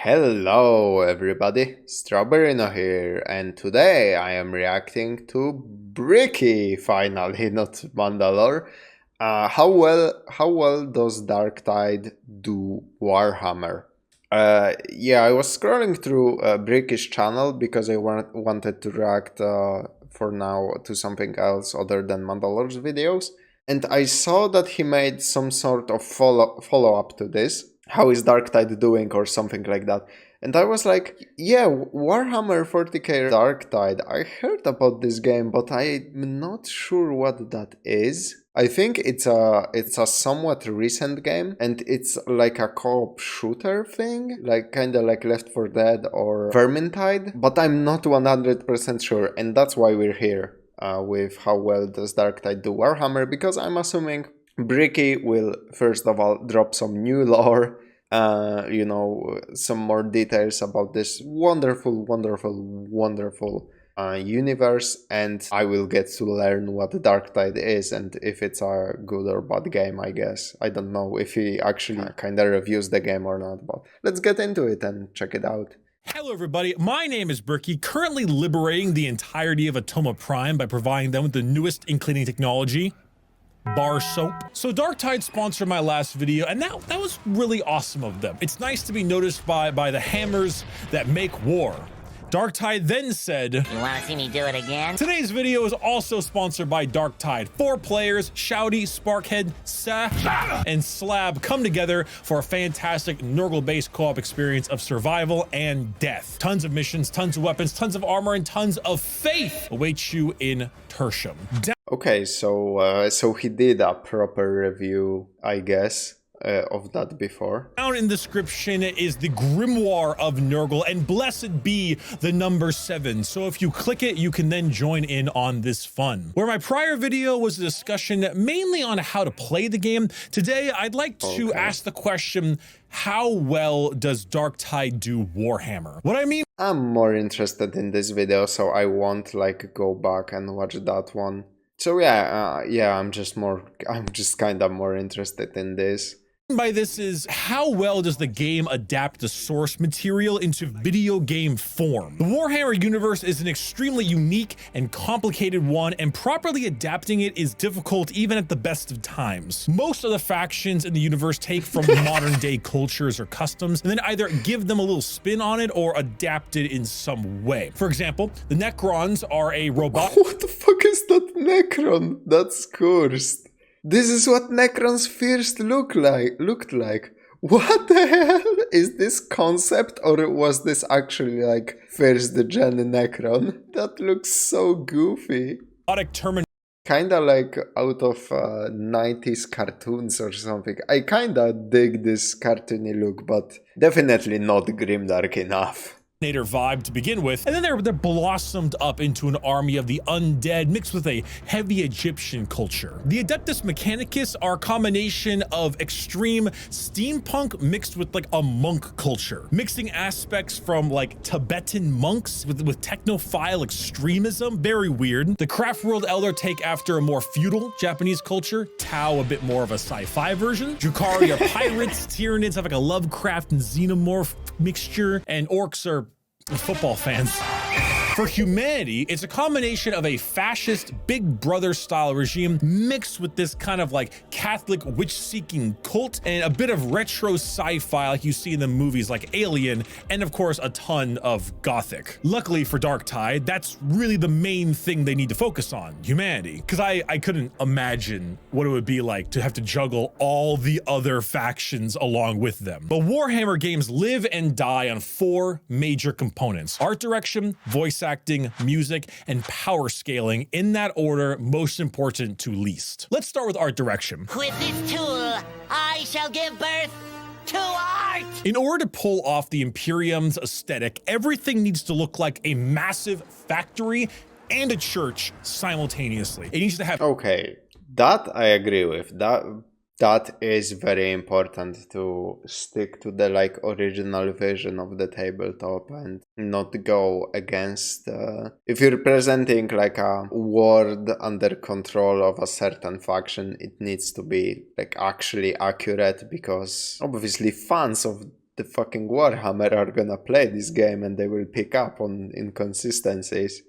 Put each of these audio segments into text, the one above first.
Hello everybody, Strawberin0 here, and today I am reacting to Bricky, finally, not Mandalore. How well does Darktide do Warhammer? Yeah, I was scrolling through Bricky's channel because I wanted to react for now to something else other than Mandalore's videos, and I saw that he made some sort of follow-up to this. How is Darktide doing or something like that. And I was like, yeah, Warhammer 40k Darktide. I heard about this game, but I'm not sure what that is. I think it's a somewhat recent game, and it's like a co-op shooter thing, like kinda like Left 4 Dead or Vermintide, but I'm not 100% sure, and that's why we're here with how well does Darktide do Warhammer, because I'm assuming Bricky will first of all drop some new lore, some more details about this wonderful universe, and I will get to learn what Darktide is and if it's a good or bad game, I guess. I don't know if he actually kinda reviews the game or not, but let's get into it and check it out. Hello everybody, my name is Bricky, currently liberating the entirety of Atoma Prime by providing them with the newest ink cleaning technology, bar soap. So Darktide sponsored my last video, and that was really awesome of them. It's nice to be noticed by the hammers that make war. Darktide then said, "You wanna see me do it again?" Today's video is also sponsored by Darktide. 4 players, Shouty, Sparkhead, Sa, and Slab come together for a fantastic Nurgle-based co-op experience of survival and death. Tons of missions, tons of weapons, tons of armor, and tons of faith await you in Tertium. Okay, so he did a proper review, I guess, of that before. Down in the description is the Grimoire of Nurgle, and blessed be the number 7. So if you click it, you can then join in on this fun. Where my prior video was a discussion mainly on how to play the game, today I'd like to ask the question, how well does Darktide do Warhammer? What I mean, I'm more interested in this video, so I won't like go back and watch that one. So yeah, I'm just kinda more interested in this. by this is, how well does the game adapt the source material into video game form? The Warhammer universe is an extremely unique and complicated one, and properly adapting it is difficult even at the best of times. Most of the factions in the universe take from modern day cultures or customs and then either give them a little spin on it or adapt it in some way. For example, the Necrons are a robot. What the fuck is that Necron? That's cursed. This is what Necrons first looked like. What the hell? Is this concept, or was this actually like first gen Necron? That looks so goofy. Kinda like out of 90s cartoons or something. I kinda dig this cartoony look, but definitely not grimdark enough. Vibe to begin with, and then they're blossomed up into an army of the undead mixed with a heavy Egyptian culture. The Adeptus Mechanicus are a combination of extreme steampunk mixed with like a monk culture, mixing aspects from like Tibetan monks with technophile extremism. Very weird. The Craftworld Elder take after a more feudal Japanese culture, Tau a bit more of a sci-fi version, Drukhari are pirates, Tyranids have like a Lovecraft and Xenomorph mixture, and Orcs are football fans. For humanity, it's a combination of a fascist Big Brother style regime mixed with this kind of like Catholic witch-seeking cult and a bit of retro sci-fi like you see in the movies like Alien, and of course a ton of Gothic. Luckily for Darktide, that's really the main thing they need to focus on, humanity. Because I couldn't imagine what it would be like to have to juggle all the other factions along with them. But Warhammer games live and die on 4 major components: art direction, voice acting, music, and power scaling, in that order, most important to least. Let's start with art direction. With this tool, I shall give birth to art! In order to pull off the Imperium's aesthetic, everything needs to look like a massive factory and a church simultaneously. It needs to have... Okay, that I agree with. That is very important, to stick to the like original vision of the tabletop and not go against if you're presenting like a world under control of a certain faction, it needs to be like actually accurate, because obviously fans of the fucking Warhammer are gonna play this game and they will pick up on inconsistencies.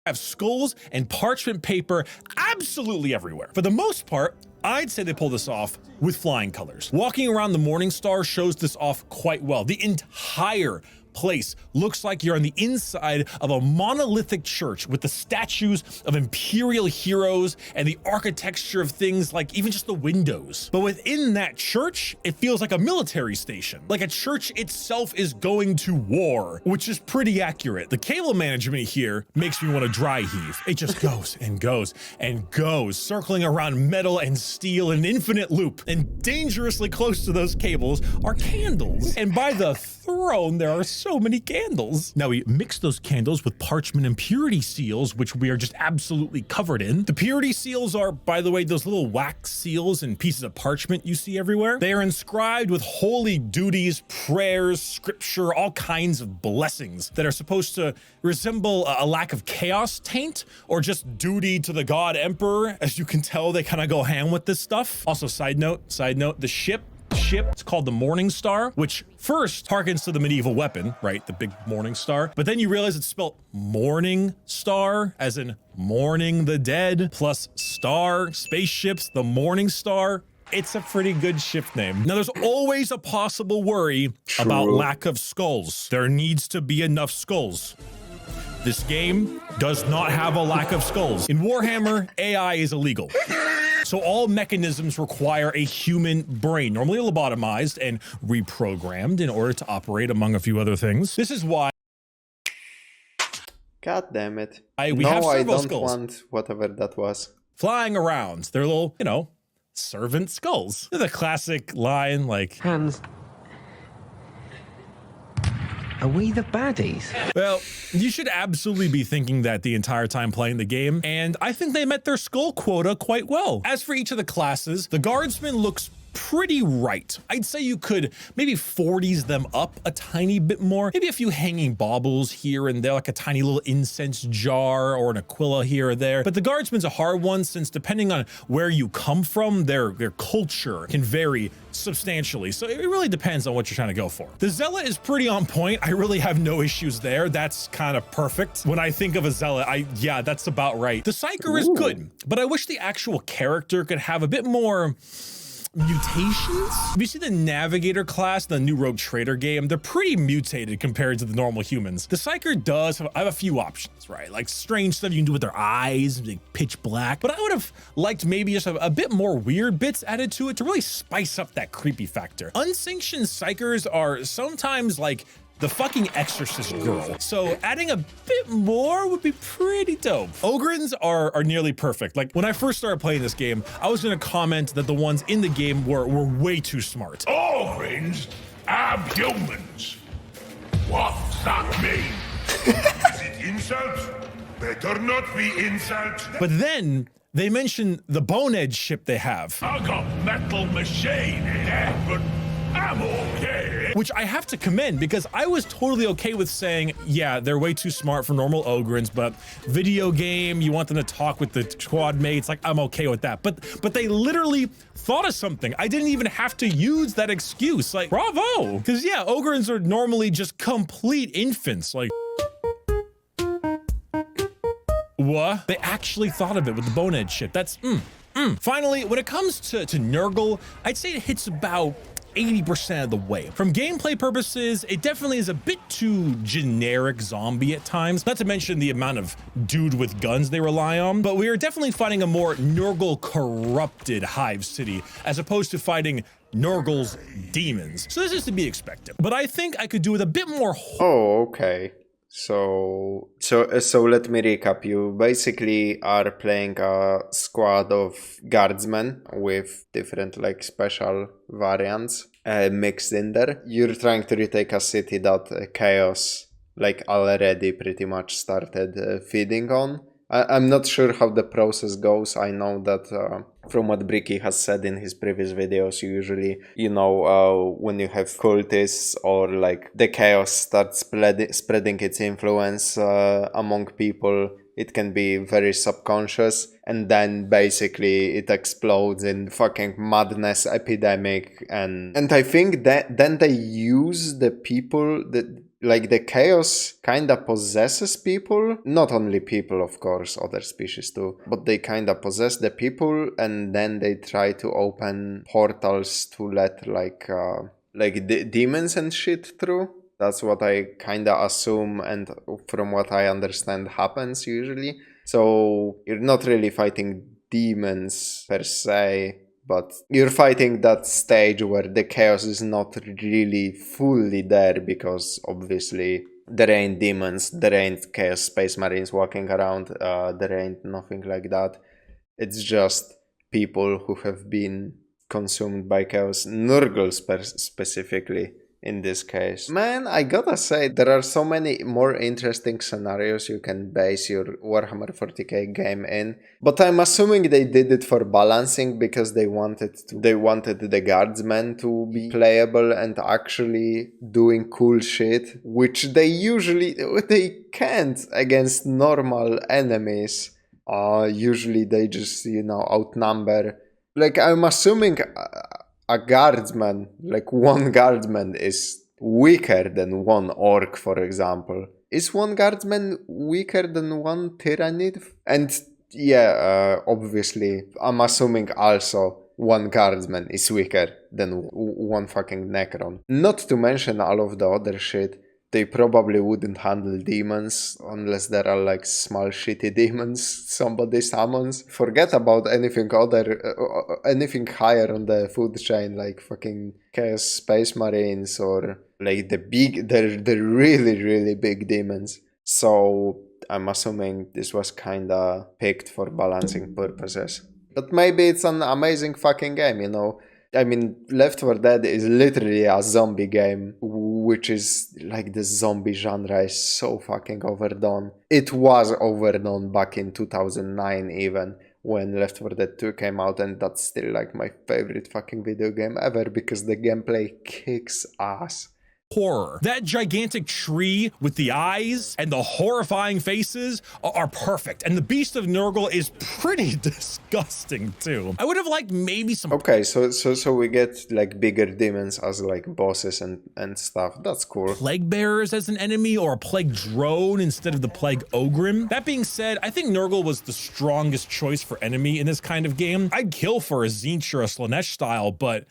Have skulls and parchment paper absolutely everywhere. For the most part, I'd say they pull this off with flying colors. Walking around the Morning Star shows this off quite well. The entire place looks like you're on the inside of a monolithic church with the statues of imperial heroes and the architecture of things like even just the windows. But within that church, it feels like a military station, like a church itself is going to war, which is pretty accurate. The cable management here makes me want to dry heave. It just goes and goes and goes, circling around metal and steel in an infinite loop. And dangerously close to those cables are candles. And by the throne, there are so many candles. Now we mix those candles with parchment and purity seals, which we are just absolutely covered in. The purity seals are, by the way, those little wax seals and pieces of parchment you see everywhere. They are inscribed with holy duties, prayers, scripture, all kinds of blessings that are supposed to resemble a lack of chaos taint or just duty to the god emperor. As you can tell, they kind of go ham with this stuff. Also, side note, the ship, it's called the Morning Star, which first harkens to the medieval weapon, right? The big Morning Star. But then you realize it's spelled Morning Star, as in mourning the dead, plus star, spaceships, the Morning Star. It's a pretty good ship name. Now, there's always a possible worry about lack of skulls. There needs to be enough skulls. This game does not have a lack of skulls. In Warhammer, AI is illegal. So all mechanisms require a human brain, normally lobotomized and reprogrammed in order to operate, among a few other things. This is why... God damn it. We have I servo don't skulls want whatever that was. flying around. They're little, you know, servant skulls. They're the classic line, like... Hans, are we the baddies? Well, you should absolutely be thinking that the entire time playing the game, and I think they met their skull quota quite well. As for each of the classes, the guardsman looks pretty right. I'd say you could maybe 40s them up a tiny bit more. Maybe a few hanging baubles here and there, like a tiny little incense jar or an aquila here or there. But the guardsman's a hard one, since depending on where you come from, their culture can vary substantially. So it really depends on what you're trying to go for. The zealot is pretty on point. I really have no issues there. That's kind of perfect. When I think of a zealot, yeah, that's about right. The psyker is good, but I wish the actual character could have a bit more mutations. If you see the navigator class, the new Rogue Trader game, they're pretty mutated compared to the normal humans. The psyker does have a few options, right? Like strange stuff you can do with their eyes, like pitch black. But I would have liked maybe just a bit more weird bits added to it to really spice up that creepy factor. Unsanctioned psychers are sometimes like the fucking exorcist girl. So adding a bit more would be pretty dope. Ogrins are nearly perfect. Like when I first started playing this game, I was gonna comment that the ones in the game were way too smart. Ogrins are humans. What's that mean? Is it insult? Better not be insult. But then they mentioned the bonehead ship they have. I got metal machine here, but I'm okay. Which I have to commend, because I was totally okay with saying, yeah, they're way too smart for normal Ogrins, but video game, you want them to talk with the squad mates, like I'm okay with that. But they literally thought of something. I didn't even have to use that excuse. Like, bravo. Because yeah, Ogrins are normally just complete infants. Like, what? They actually thought of it with the bonehead shit. That's Finally, when it comes to Nurgle, I'd say it hits about 80% of the way. From gameplay purposes, it definitely is a bit too generic zombie at times, not to mention the amount of dude with guns they rely on, but we are definitely fighting a more Nurgle corrupted hive city as opposed to fighting Nurgle's demons. So this is to be expected, but I think I could do with a bit more. Oh, okay. So let me recap. You basically are playing a squad of guardsmen with different like special variants mixed in there. You're trying to retake a city that chaos like already pretty much started feeding on. I'm not sure how the process goes. I know that from what Bricky has said in his previous videos, usually, you know, when you have cultists or like the chaos starts spreading its influence among people, it can be very subconscious, and then basically it explodes in fucking madness epidemic, and I think that then they use the people that, like, the chaos kinda possesses people, not only people, of course, other species too, but they kinda possess the people, and then they try to open portals to let like demons and shit through. That's what I kinda assume, and from what I understand happens usually. So you're not really fighting demons per se, but you're fighting that stage where the chaos is not really fully there, because obviously there ain't demons, there ain't chaos space marines walking around, there ain't nothing like that. It's just people who have been consumed by chaos, Nurgle specifically. In this case, man, I gotta say, there are so many more interesting scenarios you can base your Warhammer 40k game in, but I'm assuming they did it for balancing, because they wanted the guardsmen to be playable and actually doing cool shit, which they can't against normal enemies. Usually they just, you know, outnumber. Like, I'm assuming a guardsman, like one guardsman, is weaker than one orc, for example. Is one guardsman weaker than one tyrannid? And yeah, obviously, I'm assuming also one guardsman is weaker than one fucking necron. Not to mention all of the other shit. They probably wouldn't handle demons unless there are like small shitty demons somebody summons. Forget about anything anything higher on the food chain, like fucking Chaos Space Marines or like the really, really big demons. So I'm assuming this was kinda picked for balancing purposes. But maybe it's an amazing fucking game, you know? I mean, Left 4 Dead is literally a zombie game, which is like the zombie genre is so fucking overdone. It was overdone back in 2009 even, when Left 4 Dead 2 came out, and that's still like my favorite fucking video game ever, because the gameplay kicks ass. Horror. That gigantic tree with the eyes and the horrifying faces are perfect. And the Beast of Nurgle is pretty disgusting too. I would have liked maybe some... Okay, so we get like bigger demons as like bosses and stuff. That's cool. Plague bearers as an enemy, or a plague drone instead of the plague ogrim. That being said, I think Nurgle was the strongest choice for enemy in this kind of game. I'd kill for a Tzeentch or a Slaanesh style, but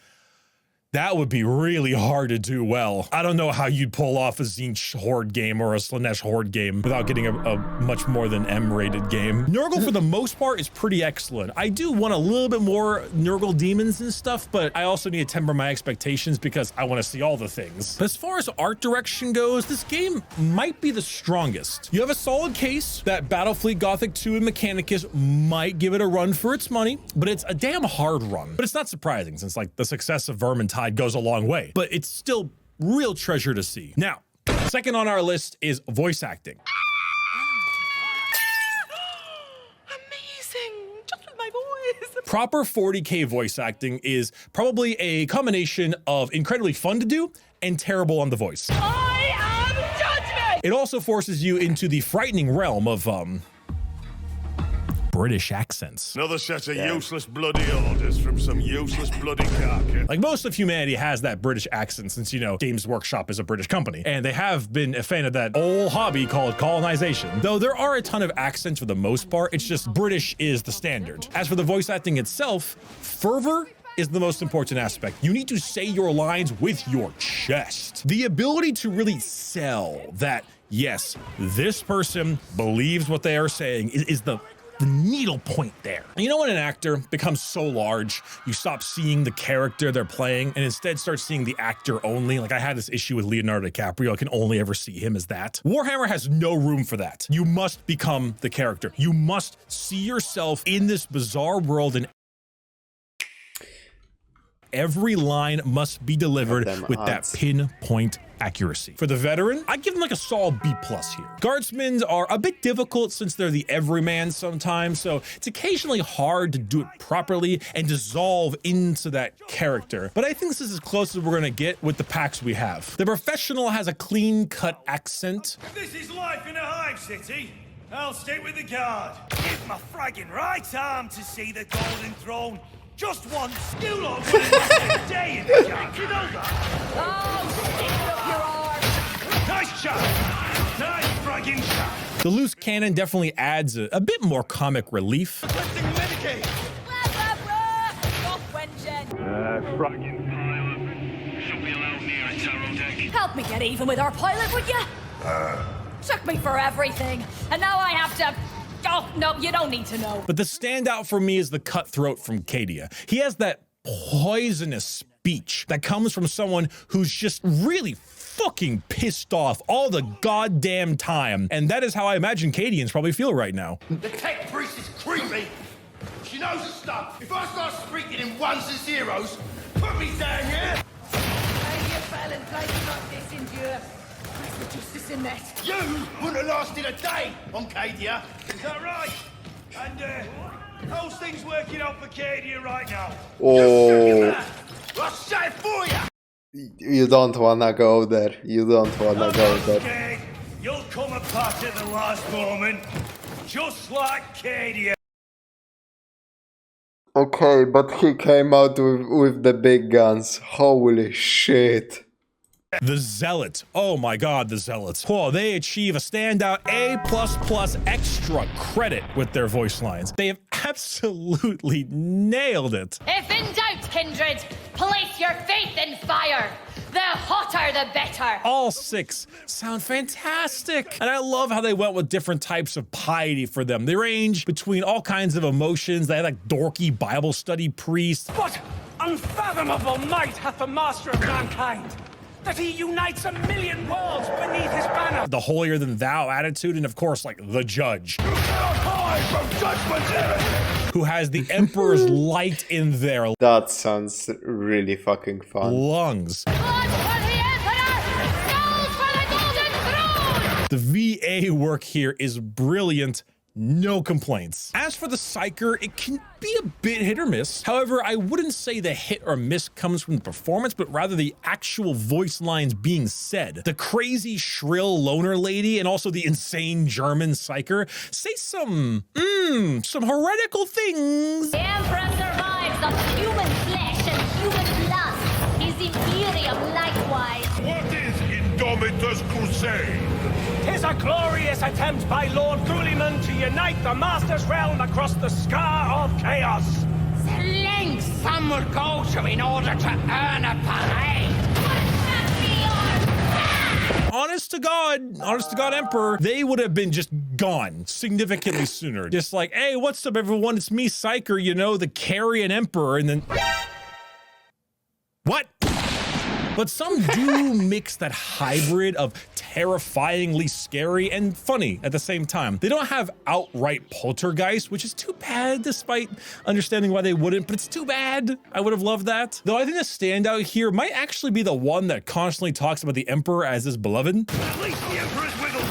that would be really hard to do well. I don't know how you'd pull off a Tzeentch Horde game or a Slaanesh Horde game without getting a much more than M-rated game. Nurgle, for the most part, is pretty excellent. I do want a little bit more Nurgle demons and stuff, but I also need to temper my expectations because I want to see all the things. But as far as art direction goes, this game might be the strongest. You have a solid case that Battlefleet Gothic 2 and Mechanicus might give it a run for its money, but it's a damn hard run. But it's not surprising, since like the success of Vermintide goes a long way, but it's still real treasure to see. Now, second on our list is voice acting. Amazing, just with my voice. Proper 40K voice acting is probably a combination of incredibly fun to do and terrible on the voice. I am judgment. It also forces you into the frightening realm of British accents. Another set of useless bloody orders from some useless bloody carcass. Like, most of humanity has that British accent, since, you know, Games Workshop is a British company, and they have been a fan of that old hobby called colonization. Though there are a ton of accents for the most part, it's just British is the standard. As for the voice acting itself, fervor is the most important aspect. You need to say your lines with your chest. The ability to really sell that, yes, this person believes what they are saying is the needle point there. You know, when an actor becomes so large, you stop seeing the character they're playing and instead start seeing the actor only. Like, I had this issue with Leonardo DiCaprio. I can only ever see him as that. Warhammer has no room for that. You must become the character. You must see yourself in this bizarre world and every line must be delivered Goddamn with odds. that pinpoint accuracy. For the veteran, I give them like a solid B+ here. Guardsmen are a bit difficult since they're the everyman sometimes, so it's occasionally hard to do it properly and dissolve into that character. But I think this is as close as we're gonna get with the packs we have. The professional has a clean-cut accent. This is life in a hive city. I'll stick with the guard. Give my fragging right arm to see the golden throne. Just one skill on one day in the guard. You know that? Oh, stick up your arm. Nice shot. Nice fragging shot. The loose cannon definitely adds a bit more comic relief. Requesting Medicaid. Blah, blah, blah. Off, Wenjen. Fragging pilot. Should be allowed near a tarot deck. Help me get even with our pilot, would you? Took me for everything, and now I have to... Oh, no, you don't need to know. But the standout for me is the cutthroat from Cadia. He has that poisonous speech that comes from someone who's just really fucking pissed off all the goddamn time. And that is how I imagine Cadians probably feel right now. The tech priest is creepy. She knows her stuff. If I start speaking in ones and zeros, put me down, yeah? You wouldn't have lasted a day on Cadia. Is that right? And, how's things working out for Cadia right now? Oh, I'll say it for you. you don't wanna go there. You don't wanna go there. Okay, you'll come apart at the last moment, just like Cadia. Okay, but he came out with the big guns. Holy shit. The Zealot. Oh my god, the Zealots. Oh, they achieve a standout A++ extra credit with their voice lines. They have absolutely nailed it. If in doubt, kindred, place your faith in fire. The hotter, the better. All 6 sound fantastic. And I love how they went with different types of piety for them. They range between all kinds of emotions. They had like dorky Bible study priest. What unfathomable might hath the master of mankind, that he unites 1,000,000 worlds beneath his banner. The holier than thou attitude, and of course, like the judge, who has the emperor's light in their That sounds really fucking fun. lungs. Blood for the Emperor! Skulls for the Golden Throne! The VA work here is brilliant. No complaints. As for the Psyker, it can be a bit hit or miss. However, I wouldn't say the hit or miss comes from the performance, but rather the actual voice lines being said. The crazy, shrill loner lady and also the insane German Psyker say some heretical things. The Emperor survives on human flesh and human blood. His Imperium likewise. What is Indomitus Crusade? 'Tis a glorious attempt by Lord Guliman to unite the Master's realm across the scar of chaos. Lengths some will go to in order to earn a parade. Honest to God, Emperor, they would have been just gone significantly sooner. Just like, hey, what's up, everyone? It's me, Psyker, you know, the Carrion Emperor, and then... What? But some do mix that hybrid of terrifyingly scary and funny at the same time. They don't have outright poltergeist, which is too bad, despite understanding why they wouldn't, but it's too bad. I would have loved that. Though I think the standout here might actually be the one that constantly talks about the Emperor as his beloved. At least the Emperor's wiggled.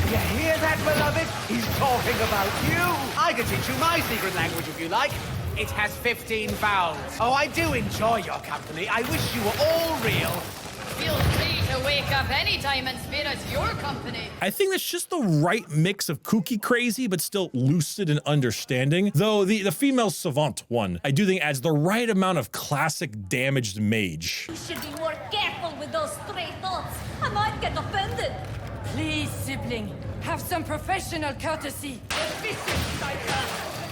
You hear that, beloved? He's talking about you. I can teach you my secret language if you like. It has 15 vowels. Oh, I do enjoy your company. I wish you were all real. Feel free to wake up anytime and spare us your company. I think that's just the right mix of kooky crazy, but still lucid and understanding. Though the female savant one, I do think adds the right amount of classic damaged mage. You should be more careful with those stray thoughts. I might get offended. Please, sibling, have some professional courtesy. Efficient, Psyker.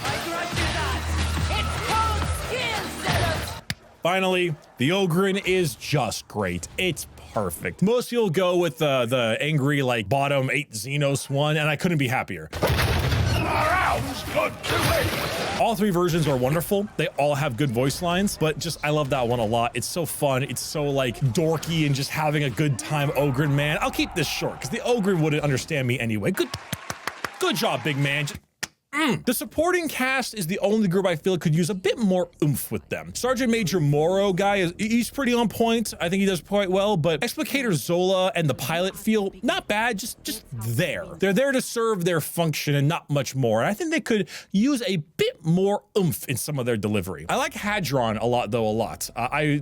I grant you that. It's called skill, Zealot. Finally, the Ogren is just great. It's perfect. Most people go with the angry, like, bottom 8 Xenos one, and I couldn't be happier. All 3 versions are wonderful. They all have good voice lines, but just, I love that one a lot. It's so fun. It's so, like, dorky and just having a good time, Ogren, man. I'll keep this short, because the Ogren wouldn't understand me anyway. Good job, big man. The supporting cast is the only group I feel could use a bit more oomph with them. Sergeant Major Morrow guy, he's pretty on point. I think he does quite well, but Explicator Zola and the pilot feel not bad, just there. They're there to serve their function and not much more. And I think they could use a bit more oomph in some of their delivery. I like Hadron a lot, though, a lot.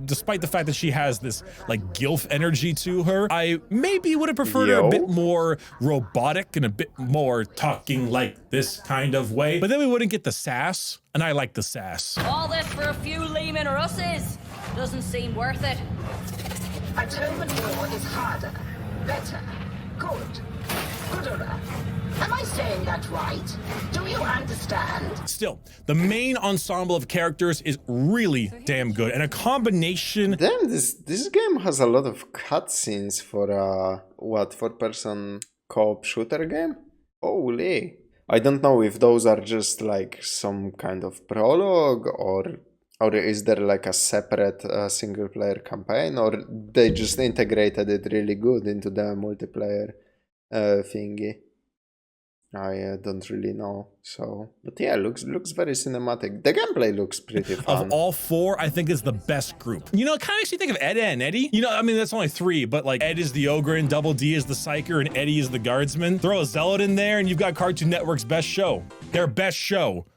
Despite the fact that she has this like gilf energy to her, I maybe would have preferred her a bit more robotic and a bit more talking like this kind of way, but then we wouldn't get the sass, and I like the sass. All this for a few Lehman Russes? Doesn't seem worth it. Atonement war is harder, better, good, gooder. Am I saying that right? Do you understand? Still, the main ensemble of characters is really damn good, and a combination... Damn, this game has a lot of cutscenes for a, four-person co-op shooter game? Holy. I don't know if those are just like some kind of prologue, or is there like a separate single-player campaign, or they just integrated it really good into the multiplayer thingy. I don't really know, so, but yeah, looks very cinematic. The gameplay looks pretty fun. Of all four, I think is the best group. You know, it kind of makes me think of Edda and Eddie. You know, I mean, that's only three, but like Ed is the ogre and Double D is the psyker and Eddie is the guardsman. Throw a zealot in there and you've got Cartoon Network's best show. Their best show.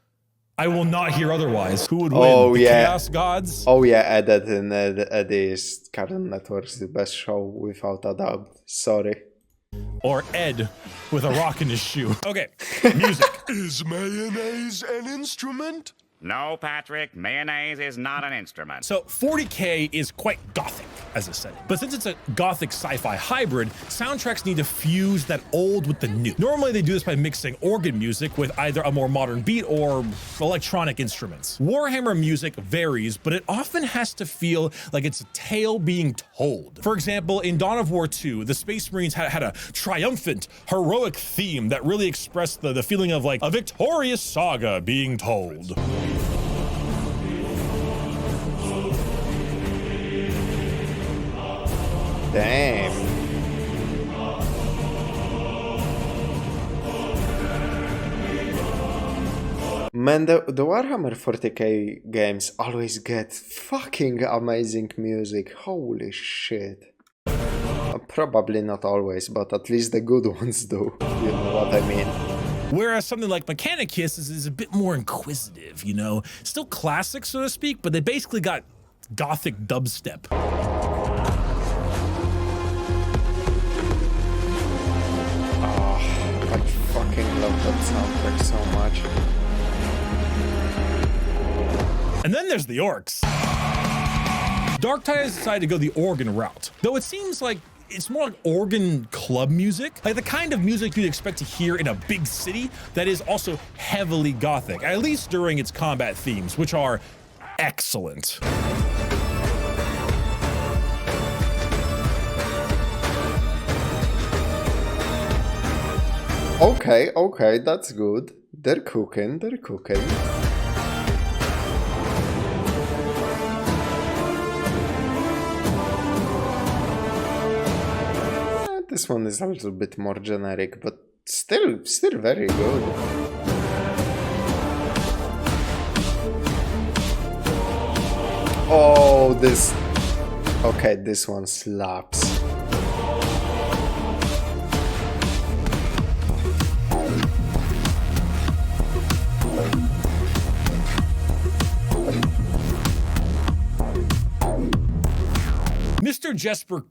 I will not hear otherwise. Who would win? Oh, the yeah. Chaos Gods? Oh yeah, Edda and Eddie is Cartoon Network's the best show, without a doubt. Sorry. Or Ed with a rock in his shoe. Okay, music. Is mayonnaise an instrument? No, Patrick, mayonnaise is not an instrument. So 40K is quite gothic, as I said. But since it's a gothic sci-fi hybrid, soundtracks need to fuse that old with the new. Normally they do this by mixing organ music with either a more modern beat or electronic instruments. Warhammer music varies, but it often has to feel like it's a tale being told. For example, in Dawn of War 2, the Space Marines had a triumphant, heroic theme that really expressed the feeling of like a victorious saga being told. Damn. Man, the Warhammer 40k games always get fucking amazing music. Holy shit. Probably not always, but at least the good ones do. You know what I mean? Whereas something like Mechanicus is a bit more inquisitive, you know? Still classic, so to speak, but they basically got gothic dubstep. I fucking love that soundtrack so much. And then there's the orcs. Darktide has decided to go the organ route, though it seems like it's more like organ club music, like the kind of music you'd expect to hear in a big city that is also heavily gothic, at least during its combat themes, which are excellent. Okay, that's good. They're cooking. This one is a little bit more generic, but still very good. Oh, this... Okay, this one slaps. Mr. Jesper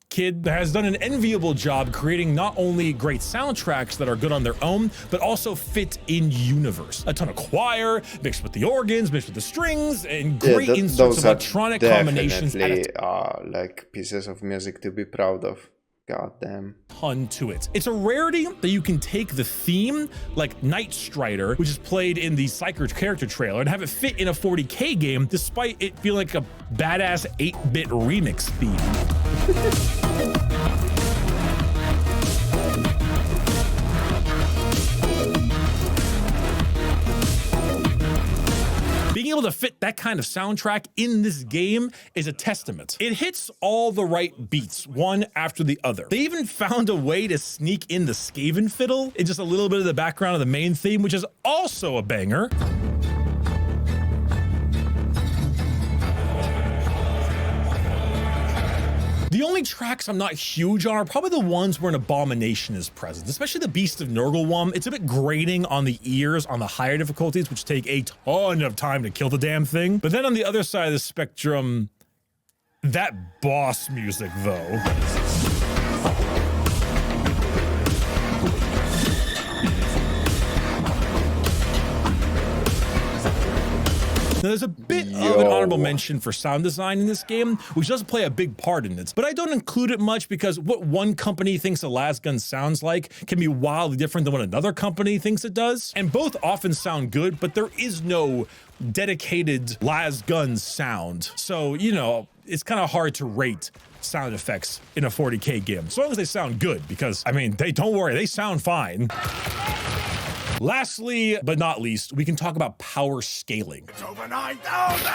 Kid has done an enviable job creating not only great soundtracks that are good on their own, but also fit in universe. A ton of choir, mixed with the organs, mixed with the strings, and great inserts of electronic combinations. Like pieces of music to be proud of. God damn. Ton to it. It's a rarity that you can take the theme, like Night Strider, which is played in the Psyker character trailer, and have it fit in a 40k game, despite it feeling like a badass 8-bit remix theme. Being able able to fit that kind of soundtrack in this game is a testament. It hits all the right beats, one after the other. They even found a way to sneak in the Skaven fiddle in just a little bit of the background of the main theme, which is also a banger. The only tracks I'm not huge on are probably the ones where an abomination is present, especially the Beast of Nurgle one. It's a bit grating on the ears on the higher difficulties, which take a ton of time to kill the damn thing. But then on the other side of the spectrum, that boss music though. Now, there's a bit of an honorable mention for sound design in this game, which does play a big part in it, but I don't include it much because what one company thinks a lasgun sounds like can be wildly different than what another company thinks it does. And both often sound good, but there is no dedicated lasgun sound. So, you know, it's kind of hard to rate sound effects in a 40K game, as long as they sound good, because, I mean, don't worry, they sound fine. Lastly, but not least, we can talk about power scaling. It's over 9,000!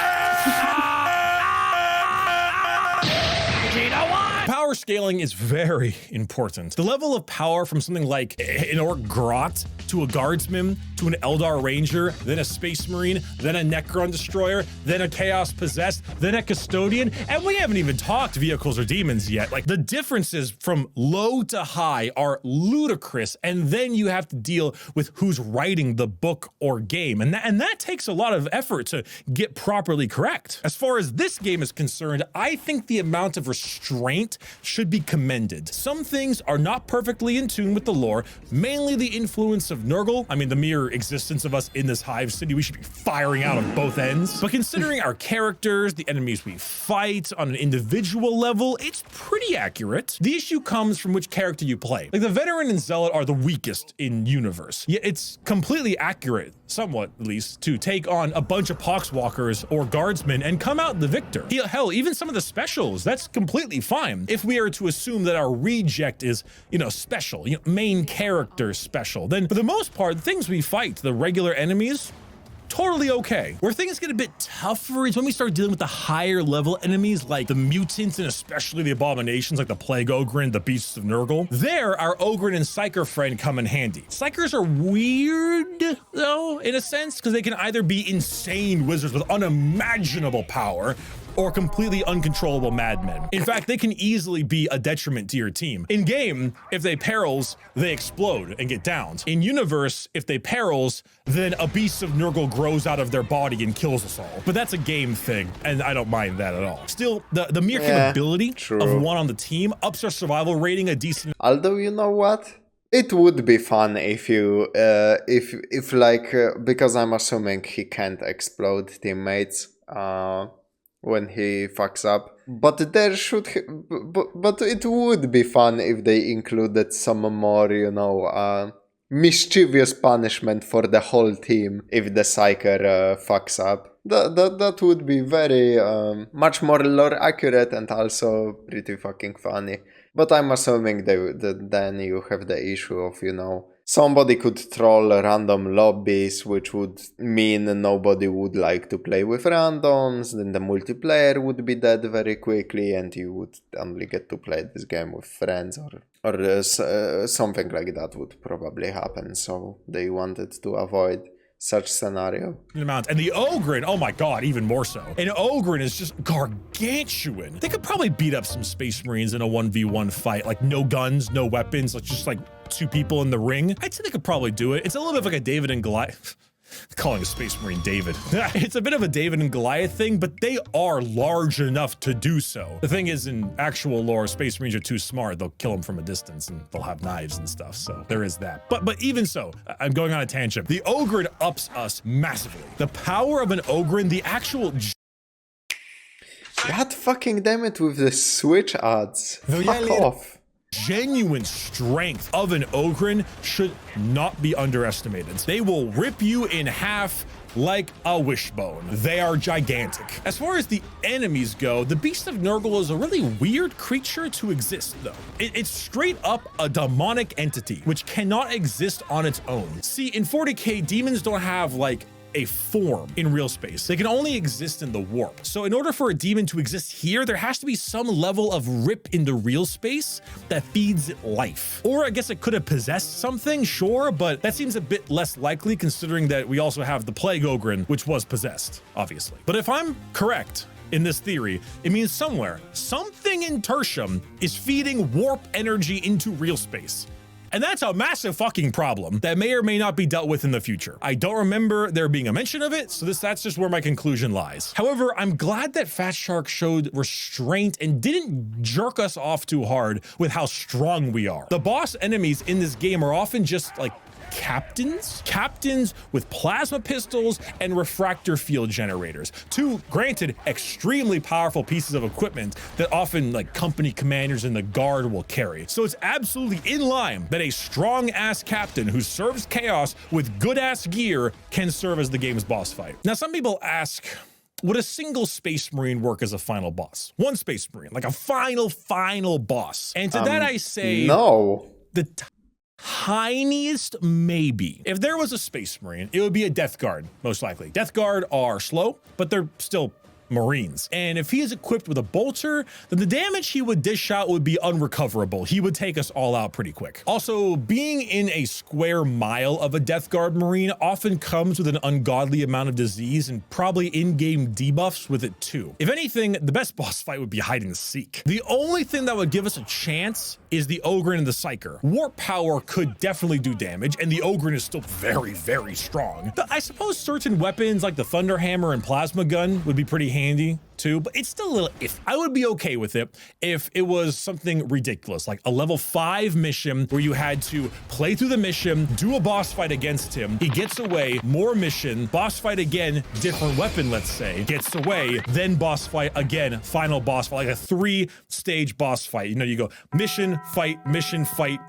Power scaling is very important. The level of power from something like an Orc Grot to a Guardsman to an Eldar Ranger, then a Space Marine, then a Necron Destroyer, then a Chaos Possessed, then a Custodian, and we haven't even talked vehicles or demons yet. Like, the differences from low to high are ludicrous, and then you have to deal with who's writing the book or game, and that takes a lot of effort to get properly correct. As far as this game is concerned, I think the amount of restraint should be commended. Some things are not perfectly in tune with the lore, mainly the influence of Nurgle. I mean, the mere existence of us in this hive city, we should be firing out on both ends. But considering our characters, the enemies we fight on an individual level, it's pretty accurate. The issue comes from which character you play. Like, the Veteran and Zealot are the weakest in universe, yet it's completely accurate, somewhat at least, to take on a bunch of Poxwalkers or Guardsmen and come out the victor. Hell, even some of the specials, that's completely fine. If we are to assume that our reject is, you know, special, you know, main character special, then for the most part, the things we fight, the regular enemies, totally okay. Where things get a bit tougher is when we start dealing with the higher level enemies like the mutants and especially the abominations like the Plague Ogre, the Beasts of Nurgle. There, our Ogre and Psyker friend come in handy. Psykers are weird though, in a sense, because they can either be insane wizards with unimaginable power or completely uncontrollable madmen. In fact, they can easily be a detriment to your team. In game, if they perils, they explode and get downed. In universe, if they perils, then a Beast of Nurgle grows out of their body and kills us all. But that's a game thing, and I don't mind that at all. Still, the mere capability of one on the team ups our survival rating a decent. Although, you know what? It would be fun if you, if like, because I'm assuming he can't explode teammates, when he fucks up, but there should but it would be fun if they included some more, you know, mischievous punishment for the whole team if the Psyker fucks up. That would be very much more lore accurate and also pretty fucking funny. But I'm assuming that then you have the issue of, you know, somebody could troll random lobbies, which would mean nobody would like to play with randoms, then the multiplayer would be dead very quickly and you would only get to play this game with friends, or something like that would probably happen, so they wanted to avoid such scenario. And the Ogre, oh my god, even more so. An Ogre is just gargantuan. They could probably beat up some Space Marines in a 1v1 fight, like no guns, no weapons, like just like two people in the ring. I'd say they could probably do it. It's a little bit like a David and Goliath. Calling a Space Marine David. It's a bit of a David and Goliath thing, but they are large enough to do so. The thing is, in actual lore, Space Marines are too smart. They'll kill them from a distance and they'll have knives and stuff. So there is that. But even so, I'm going on a tangent. The Ogre ups us massively. The power of an Ogre, the actual... God fucking damn it with the Switch ads. Fuck off. Genuine strength of an Ogre should not be underestimated. They will rip you in half like a wishbone. They are gigantic. As far as the enemies go, the Beast of Nurgle is a really weird creature to exist though. It's straight up a demonic entity, which cannot exist on its own. See, in 40K, demons don't have like a form in real space. They can only exist in the warp. So in order for a demon to exist here, there has to be some level of rip in the real space that feeds it life. Or I guess it could have possessed something, sure, but that seems a bit less likely considering that we also have the Plague Ogren, which was possessed, obviously. But if I'm correct in this theory, it means somewhere, something in Tertium is feeding warp energy into real space. And that's a massive fucking problem that may or may not be dealt with in the future. I don't remember there being a mention of it, so that's just where my conclusion lies. However, I'm glad that Fat Shark showed restraint and didn't jerk us off too hard with how strong we are. The boss enemies in this game are often just like captains with plasma pistols and refractor field generators. Two, granted, extremely powerful pieces of equipment that often like company commanders in the guard will carry. So it's absolutely in line that a strong ass captain who serves chaos with good ass gear can serve as the game's boss fight. Now, some people ask, would a single Space Marine work as a final boss? One Space Marine, like a final boss. And to that I say, no. The tiniest maybe. If there was a Space Marine, it would be a Death Guard, most likely. Death Guard are slow, but they're still Marines. And if he is equipped with a bolter, then the damage he would dish out would be unrecoverable. He would take us all out pretty quick. Also, being in a square mile of a Death Guard Marine often comes with an ungodly amount of disease and probably in-game debuffs with it too. If anything, the best boss fight would be hide and seek. The only thing that would give us a chance is the Ogren and the Psyker. Warp power could definitely do damage, and the Ogren is still very, very strong. I suppose certain weapons like the Thunder Hammer and Plasma Gun would be pretty handy too, but it's still a little iffy. I would be okay with it if it was something ridiculous, like a level 5 mission where you had to play through the mission, do a boss fight against him, he gets away, more mission, boss fight again, different weapon, let's say, gets away, then boss fight again, final boss fight, like a 3-stage boss fight. You know, you go mission, fight, mission, fight,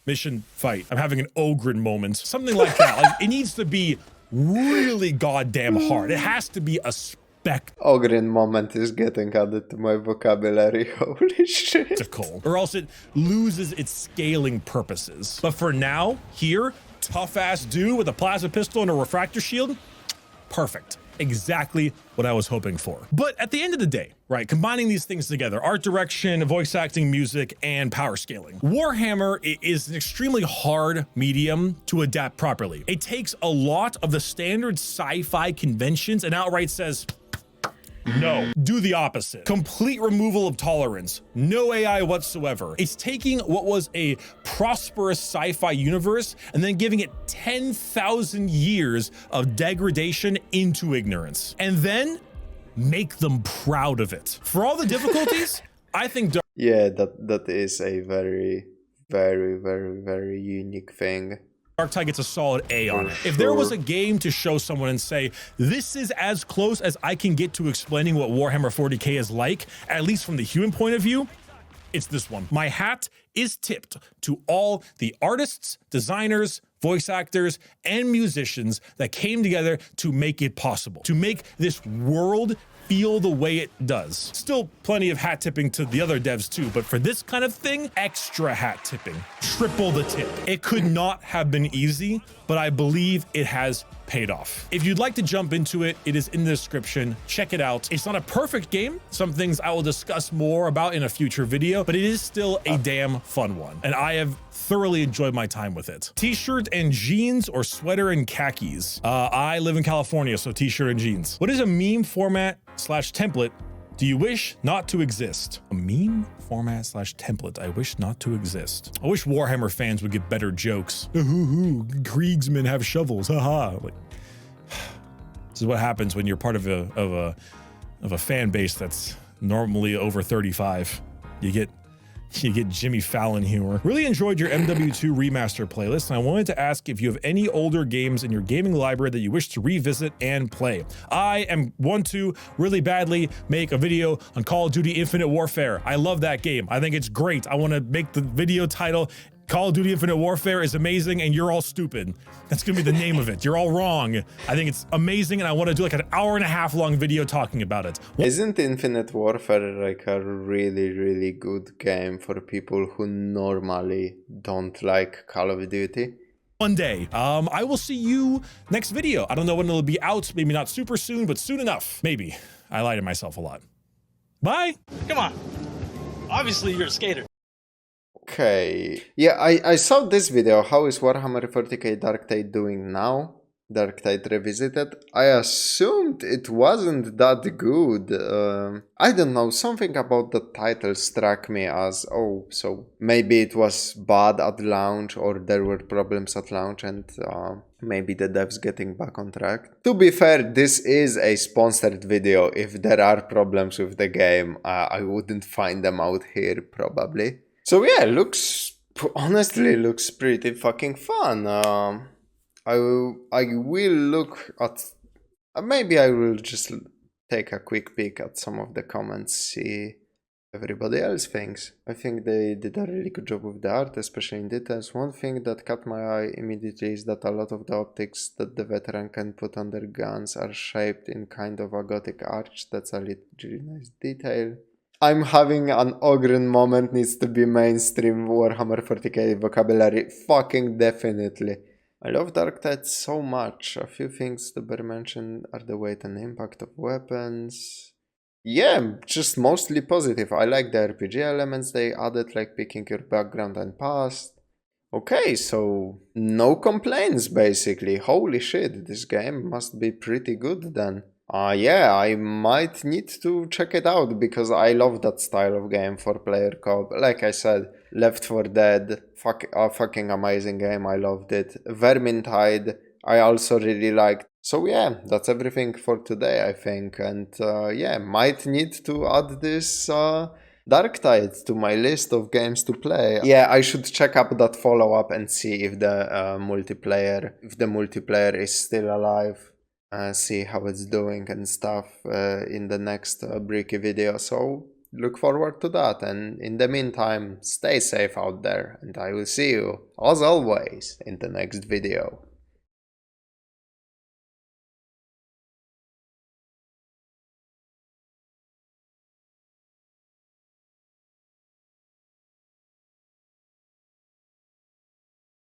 mission, fight. I'm having an Ogren moment. Something like that. Like, it needs to be really goddamn hard. It has to be a Ogren moment is getting added to my vocabulary. Holy shit. Or else it loses its scaling purposes. But for now, here, tough ass dude with a plasma pistol and a refractor shield, perfect. Exactly what I was hoping for. But at the end of the day, right, combining these things together, art direction, voice acting, music, and power scaling, Warhammer is an extremely hard medium to adapt properly. It takes a lot of the standard sci-fi conventions and outright says, no, do the opposite. Complete removal of tolerance, no AI whatsoever. It's taking what was a prosperous sci-fi universe and then giving it 10,000 years of degradation into ignorance. And then make them proud of it. For all the difficulties, I think... Yeah, that is a very, very, very, very unique thing. Darktide gets a solid A on it. If there was a game to show someone and say, this is as close as I can get to explaining what Warhammer 40k is like, at least from the human point of view, it's this one. My hat is tipped to all the artists, designers, voice actors, and musicians that came together to make it possible, to make this world feel the way it does. Still plenty of hat tipping to the other devs too, but for this kind of thing, extra hat tipping, triple the tip. It could not have been easy, but I believe it has paid off. If you'd like to jump into it, it is in the description. Check it out. It's not a perfect game. Some things I will discuss more about in a future video, but it is still a damn fun one. And I have thoroughly enjoyed my time with it. T-shirt and jeans or sweater and khakis? I live in California, so t-shirt and jeans. What is a meme format / template do you wish not to exist? A meme format / template I wish not to exist. I wish Warhammer fans would get better jokes. Kriegsmen have shovels, haha. Like, this is what happens when you're part of a fan base that's normally over 35. You get Jimmy Fallon humor. Really enjoyed your MW2 remaster playlist, and I wanted to ask if you have any older games in your gaming library that you wish to revisit and play. I want to really badly make a video on Call of Duty Infinite Warfare. I love that game. I think it's great. I want to make the video title Call of Duty Infinite Warfare is amazing and you're all stupid. That's gonna be the name of it. You're all wrong. I think it's amazing and I want to do like an 1.5 hour long video talking about it. Isn't Infinite Warfare like a really, really good game for people who normally don't like Call of Duty? one day. I will see you next video. I don't know when it'll be out. Maybe not super soon, but soon enough. Maybe. I lie to myself a lot. Bye. Come on. Obviously, you're a skater. Okay. Yeah, I saw this video. How is Warhammer 40k Darktide doing now? Darktide Revisited. I assumed it wasn't that good. I don't know, something about the title struck me as, oh, so maybe it was bad at launch, or there were problems at launch, and maybe the devs getting back on track. To be fair, this is a sponsored video. If there are problems with the game, I wouldn't find them out here probably. So yeah, honestly looks pretty fucking fun. I will look at, maybe I will just take a quick peek at some of the comments, see everybody else thinks. I think they did a really good job with the art, especially in details. One thing that caught my eye immediately is that a lot of the optics that the veteran can put on their guns are shaped in kind of a gothic arch. That's a really nice detail. I'm having an Ogren moment, needs to be mainstream Warhammer 40k vocabulary, fucking definitely. I love Darktide so much. A few things to bear mention are the weight and impact of weapons. Yeah, just mostly positive. I like the RPG elements they added, like picking your background and past. Okay, so no complaints basically. Holy shit, this game must be pretty good then. Yeah, I might need to check it out because I love that style of game for player co-op. Like I said, Left 4 Dead, fucking amazing game, I loved it. Vermintide, I also really liked. So yeah, that's everything for today, I think. And yeah, might need to add this Darktide to my list of games to play. Yeah, I should check up that follow-up and see if the multiplayer is still alive. See how it's doing and stuff in the next Bricky video, so look forward to that, and in the meantime, stay safe out there, and I will see you, as always, in the next video.